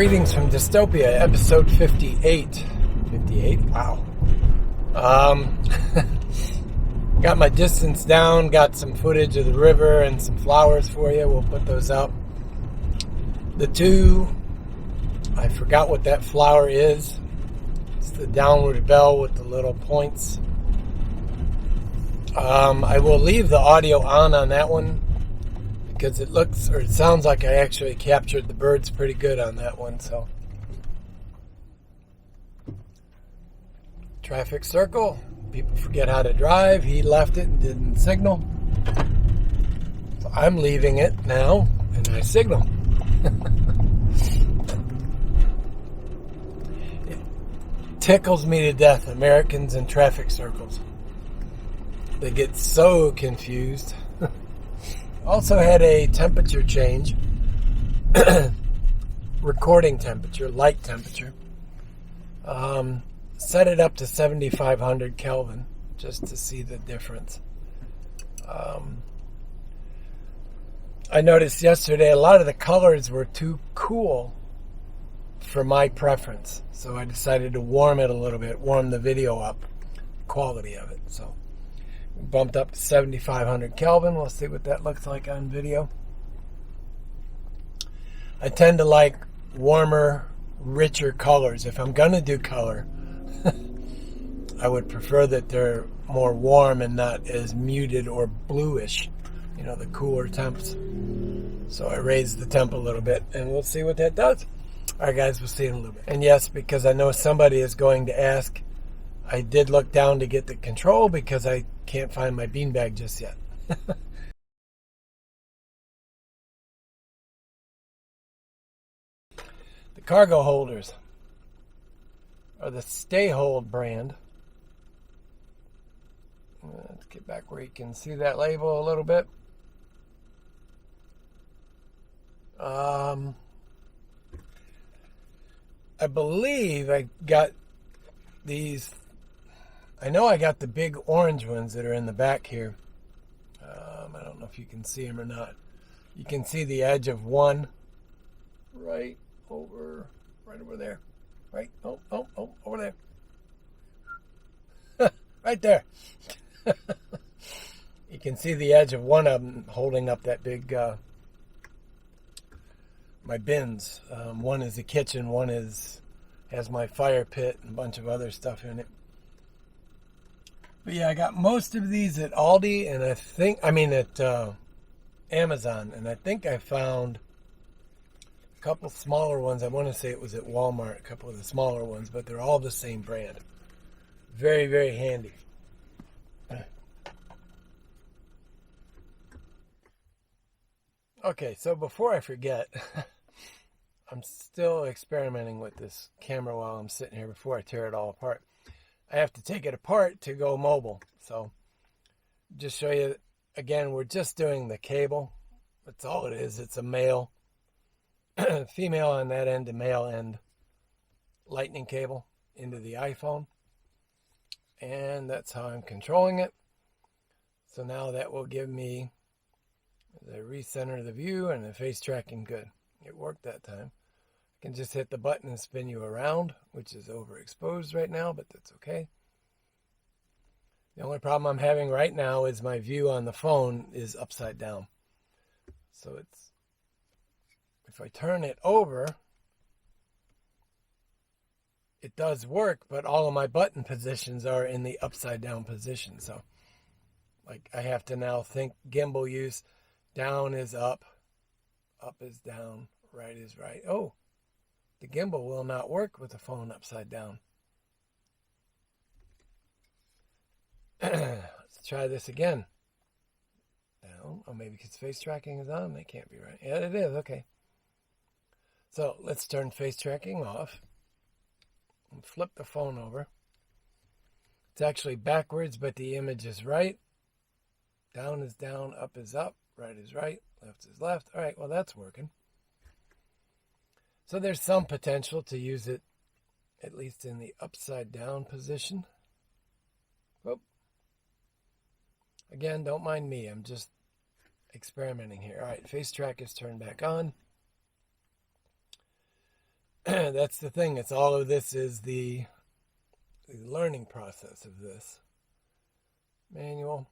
Greetings from Dystopia, episode 58. 58? Wow. Got my distance down, got some footage of the river and some flowers for you. We'll put those up. The two, I forgot what that flower is. It's the downward bell with the little points. I will leave the audio on that one because it looks, or it sounds like I actually captured the birds pretty good on that one. So, traffic circle. People forget how to drive. He left it and didn't signal. So I'm leaving it now, and I signal. It tickles me to death, Americans in traffic circles. They get so confused. Also had a temperature change. Recording temperature, light temperature. Set it up to 7,500 Kelvin just to see the difference. I noticed yesterday a lot of the colors were too cool for my preference. So I decided to warm it a little bit, warm the video up, the quality of it. So we bumped up to 7,500 Kelvin. We'll see what that looks like on video. I tend to like warmer, richer colors. If I'm going to do color, I would prefer that they're more warm and not as muted or bluish, you know, the cooler temps. So I raised the temp a little bit, and we'll see what that does. All right, guys, we'll see in a little bit. And yes, because I know somebody is going to ask, I did look down to get the control because I can't find my beanbag just yet. The cargo holders are the Stay Hold brand. Let's get back where you can see that label a little bit. I believe I got these. I know I got the big orange ones that are in the back here. I don't know if you can see them or not. You can see the edge of one right over there. Right? Oh, over there. Right there. You can see the edge of one of them holding up that big, my bins. One is the kitchen, one has my fire pit and a bunch of other stuff in it. But yeah, I got most of these at Aldi, and at Amazon, and I think I found a couple smaller ones. I want to say it was at Walmart, a couple of the smaller ones, but they're all the same brand. Very, very handy. Okay, so before I forget, I'm still experimenting with this camera while I'm sitting here before I tear it all apart. I have to take it apart to go mobile. So just show you, again, we're just doing the cable. That's all it is. It's a male, female on that end, a male end lightning cable into the iPhone. And that's how I'm controlling it. So now that will give me the recenter the view and the face tracking good. It worked that time. I can just hit the button and spin you around, which is overexposed right now, but that's okay. The only problem I'm having right now is my view on the phone is upside down. So it's, if I turn it over, it does work, but all of my button positions are in the upside down position. So like I have to now think gimbal use. Down is up is down, right is right. Oh, the gimbal will not work with the phone upside down. Let's try this again. Down. Oh, maybe because face tracking is on. That can't be right. Yeah, it is. Okay. So let's turn face tracking off and flip the phone over. It's actually backwards, but the image is right. Down is down, up is up, right is right, left is left. All right, well, that's working. So there's some potential to use it at least in the upside down position. Whoop. Again, don't mind me. I'm just experimenting here. All right, face track is turned back on. That's the thing. It's all of this is the learning process of this. Manual.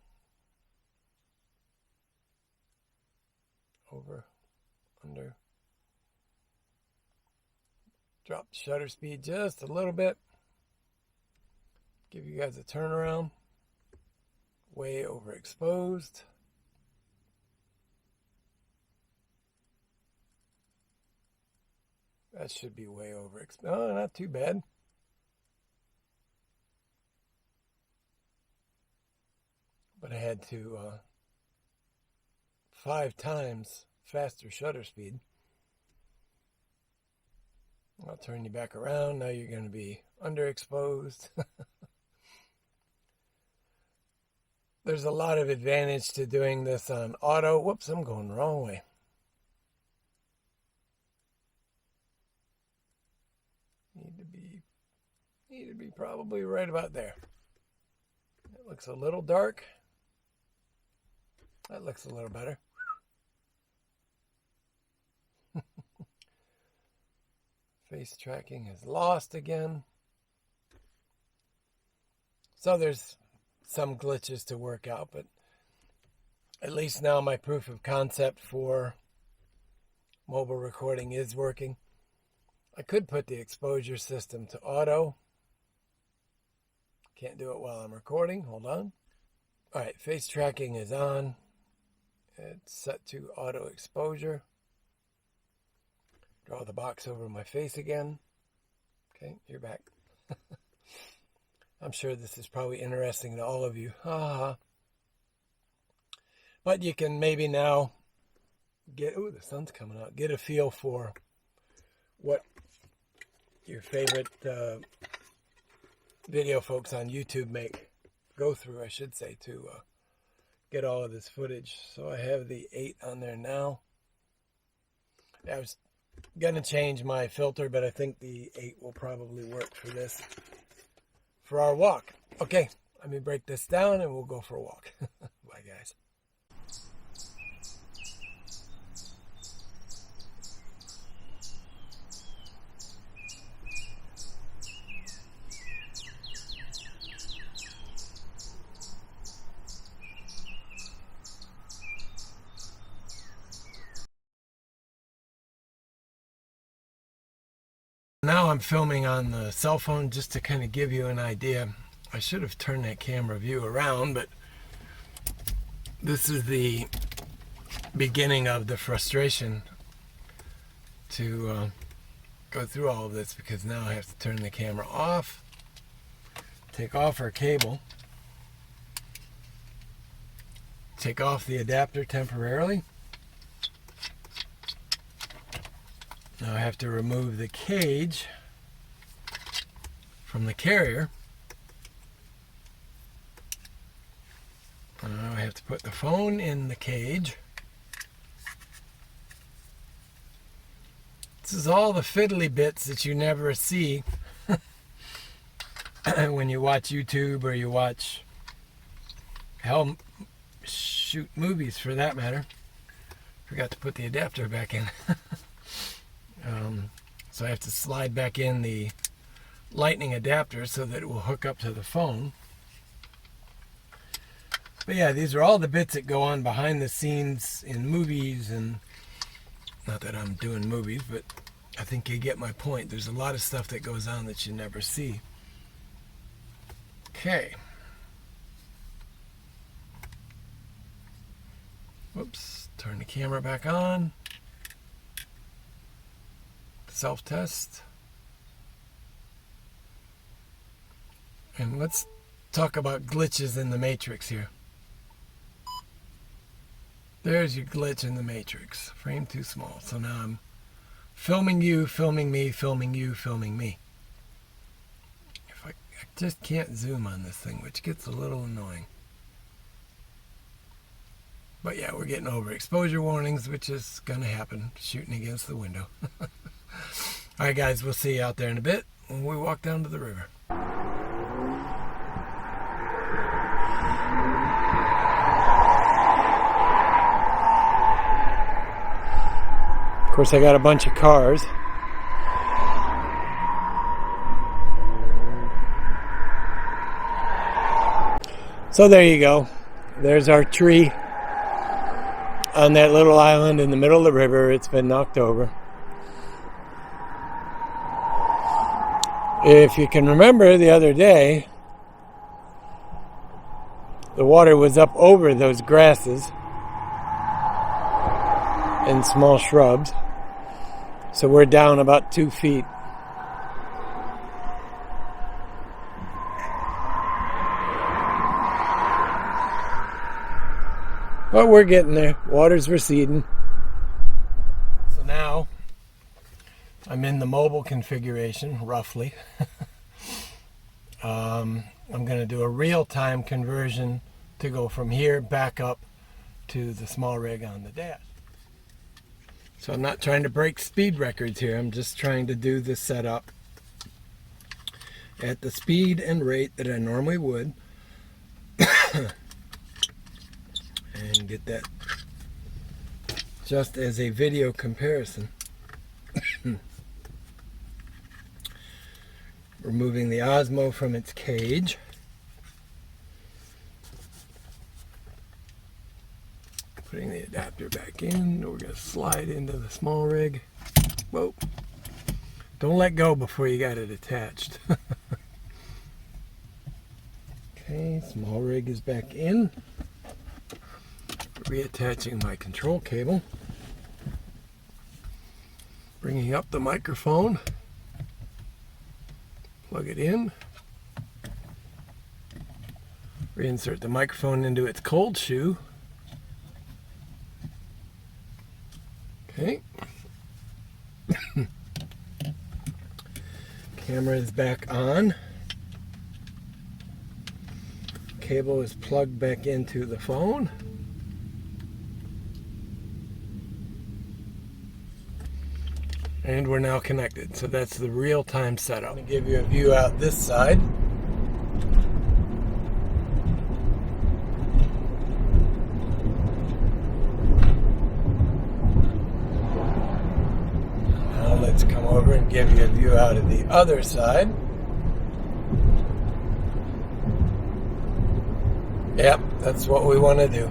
Over. Under. Drop the shutter speed just a little bit. Give you guys a turnaround. Way overexposed. That should be way overexposed. Oh, not too bad. But I had to 5 times faster shutter speed. I'll turn you back around. Now you're going to be underexposed. There's a lot of advantage to doing this on auto. Whoops, I'm going the wrong way. Need to be probably right about there. It looks a little dark. That looks a little better. Face tracking is lost again. So there's some glitches to work out, but at least now my proof of concept for mobile recording is working. I could put the exposure system to auto. Can't do it while I'm recording. Hold on. All right, face tracking is on. It's set to auto exposure. Draw the box over my face again. Okay, you're back. I'm sure this is probably interesting to all of you. But you can maybe now get, oh, the sun's coming out, get a feel for what your favorite video folks on YouTube go through, I should say, to get all of this footage. So I have the 8 on there now. I was going to change my filter, but I think the 8 will probably work for this, for our walk. Okay, let me break this down and we'll go for a walk. Bye, guys. Now I'm filming on the cell phone just to kind of give you an idea. I should have turned that camera view around, but this is the beginning of the frustration to go through all of this, because now I have to turn the camera off, take off our cable, take off the adapter temporarily. Now I have to remove the cage from the carrier. Now I have to put the phone in the cage. This is all the fiddly bits that you never see when you watch YouTube or you watch, hell, shoot, movies for that matter. Forgot to put the adapter back in. So I have to slide back in the lightning adapter so that it will hook up to the phone. But yeah, these are all the bits that go on behind the scenes in movies, and not that I'm doing movies, but I think you get my point. There's a lot of stuff that goes on that you never see. Okay. Whoops, turn the camera back on. Self-test. And let's talk about glitches in the matrix here. There's your glitch in the matrix. Frame too small. So now I'm filming you, filming me, filming you, filming me. If I just can't zoom on this thing, which gets a little annoying. But yeah, we're getting overexposure warnings, which is going to happen shooting against the window. Alright guys, we'll see you out there in a bit when we walk down to the river. Of course, I got a bunch of cars. So there you go. There's our tree on that little island in the middle of the river. It's been knocked over. If you can remember the other day, the water was up over those grasses and small shrubs. So we're down about 2 feet. But we're getting there. Water's receding. So now I'm in the mobile configuration, roughly. I'm going to do a real-time conversion to go from here back up to the small rig on the dash. So I'm not trying to break speed records here. I'm just trying to do the setup at the speed and rate that I normally would. And get that just as a video comparison. Removing the Osmo from its cage. Putting the adapter back in. We're going to slide into the small rig. Whoa. Don't let go before you got it attached. Okay, small rig is back in. Reattaching my control cable. Bringing up the microphone. Plug it in. Reinsert the microphone into its cold shoe. Okay. Camera is back on. Cable is plugged back into the phone. And we're now connected. So that's the real-time setup. I'm going to give you a view out this side. Now let's come over and give you a view out of the other side. Yep, that's what we want to do.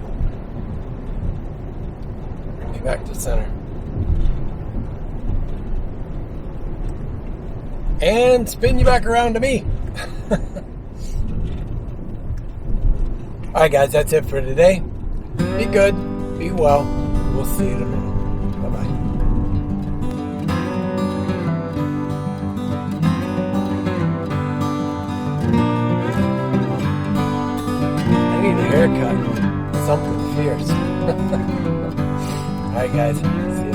Bring you back to center. And spin you back around to me. Alright guys, that's it for today. Be good, be well. We'll see you in a minute. Bye-bye. I need a haircut. Something fierce. Alright guys, see you.